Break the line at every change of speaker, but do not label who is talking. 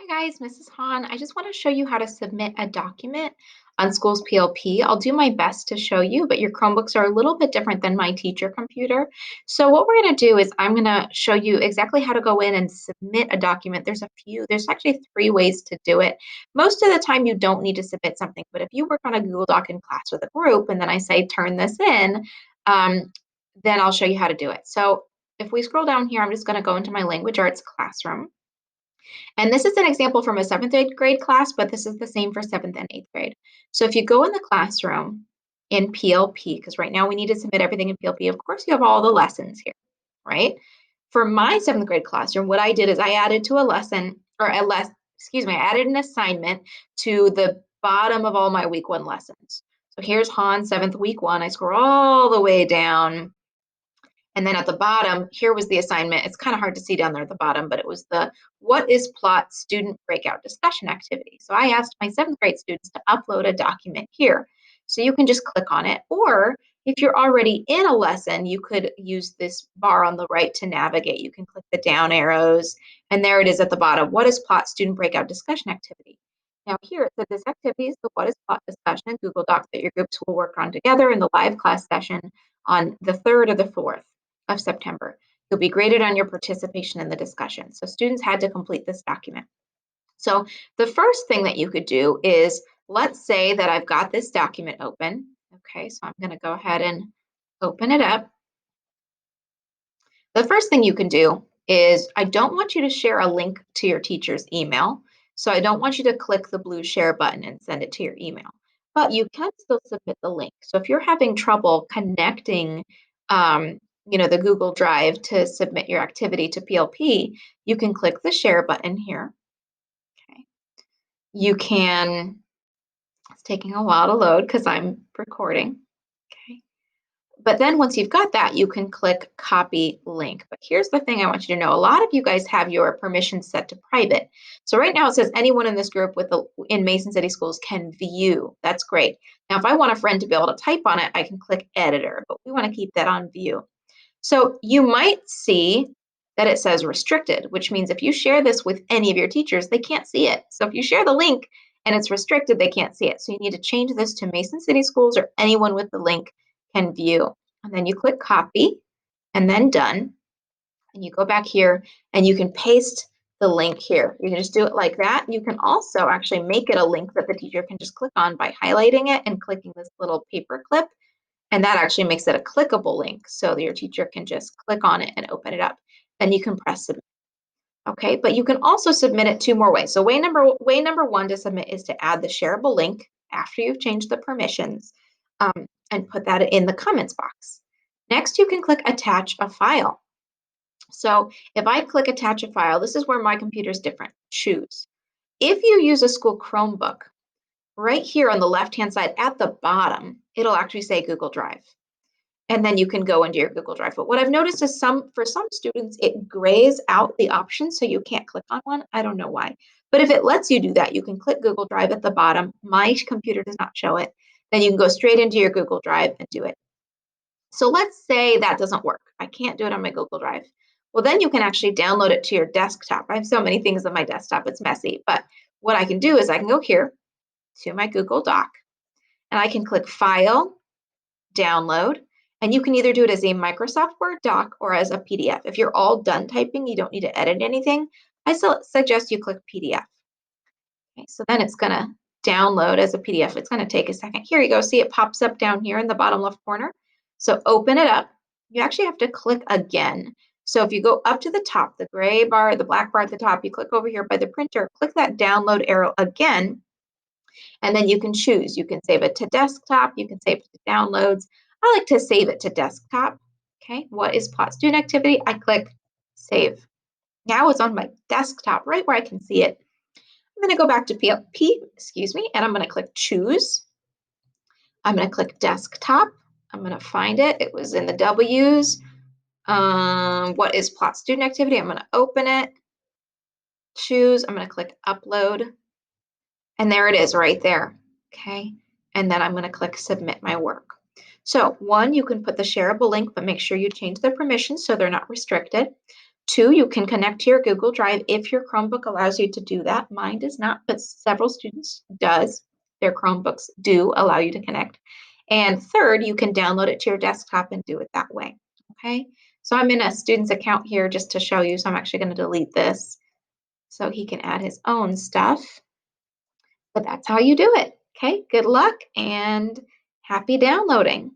Hi guys, Mrs. Han. I just want to show you how to submit a document on Schools PLP. I'll do my best to show you, but your Chromebooks are a little bit different than my teacher computer. So what we're going to do is I'm going to show you exactly how to go in and submit a document. There's actually 3 ways to do it. Most of the time you don't need to submit something, but if you work on a Google Doc in class with a group and then I say turn this in, then I'll show you how to do it. So if we scroll down here, I'm just going to go into my language arts classroom. And this is an example from a 7th grade class, but this is the same for 7th and 8th grade. So if you go in the classroom in PLP, because right now we need to submit everything in PLP, of course you have all the lessons here, right? For my 7th grade classroom, what I did is I added to a lesson, or I added an assignment to the bottom of all my week 1 lessons. So here's Han 7th week 1. I scroll all the way down. And then at the bottom, here was the assignment. It's kind of hard to see down there at the bottom, but it was the what is plot student breakout discussion activity. So I asked my 7th grade students to upload a document here. So you can just click on it. Or if you're already in a lesson, you could use this bar on the right to navigate. You can click the down arrows, and there it is at the bottom. What is plot student breakout discussion activity? Now here it said this activity is the what is plot discussion in Google Docs that your groups will work on together in the live class session on the 3rd or the 4th of September. You'll be graded on your participation in the discussion. So students had to complete this document. So the first thing that you could do is, let's say that I've got this document open. Okay, so I'm going to go ahead and open it up. The first thing you can do is, I don't want you to share a link to your teacher's email. So I don't want you to click the blue share button and send it to your email, but you can still submit the link. So if you're having trouble connecting, the Google Drive to submit your activity to PLP, you can click the share button here. Okay. You can, it's taking a while to load because I'm recording. Okay. But then once you've got that, you can click copy link. But here's the thing I want you to know. A lot of you guys have your permissions set to private. So right now it says anyone in this group in Mason City Schools can view. That's great. Now, if I want a friend to be able to type on it, I can click editor, but we want to keep that on view. So you might see that it says restricted, which means if you share this with any of your teachers, they can't see it. So if you share the link and it's restricted, they can't see it. So you need to change this to Mason City Schools or anyone with the link can view. And then you click copy and then done. And you go back here and you can paste the link here. You can just do it like that. You can also actually make it a link that the teacher can just click on by highlighting it and clicking this little paper clip. And that actually makes it a clickable link, so your teacher can just click on it and open it up. Then you can press submit. Okay, but you can also submit it 2 more ways. So way number 1 to submit is to add the shareable link after you've changed the permissions, and put that in the comments box. Next, you can click attach a file. So if I click attach a file, this is where my computer is different. Choose. If you use a school Chromebook, right here on the left-hand side at the bottom, it'll actually say Google Drive. And then you can go into your Google Drive. But what I've noticed is for some students, it grays out the options so you can't click on one. I don't know why. But if it lets you do that, you can click Google Drive at the bottom. My computer does not show it. Then you can go straight into your Google Drive and do it. So let's say that doesn't work. I can't do it on my Google Drive. Well, then you can actually download it to your desktop. I have so many things on my desktop, it's messy. But what I can do is I can go here to my Google Doc, and I can click File, Download, and you can either do it as a Microsoft Word doc or as a PDF. If you're all done typing, you don't need to edit anything, I still suggest you click PDF. Okay, so then it's going to download as a PDF. It's going to take a second. Here you go. See, it pops up down here in the bottom left corner. So open it up. You actually have to click again. So if you go up to the top, the gray bar, the black bar at the top, you click over here by the printer, click that download arrow again, and then you can choose. You can save it to desktop. You can save it to downloads. I like to save it to desktop. Okay, what is plot student activity? I click save. Now it's on my desktop, right where I can see it. I'm going to go back to PLP, and I'm going to click choose. I'm going to click desktop. I'm going to find it. It was in the W's. What is plot student activity? I'm going to open it, choose. I'm going to click upload. And there it is right there. Okay. And then I'm going to click submit my work. So 1, you can put the shareable link, but make sure you change the permissions so they're not restricted. Two, you can connect to your Google Drive if your Chromebook allows you to do that. Mine does not, but several students does. Their Chromebooks do allow you to connect. And third, you can download it to your desktop and do it that way. Okay, so I'm in a student's account here just to show you. So I'm actually going to delete this so he can add his own stuff. But that's how you do it. Okay, good luck and happy downloading.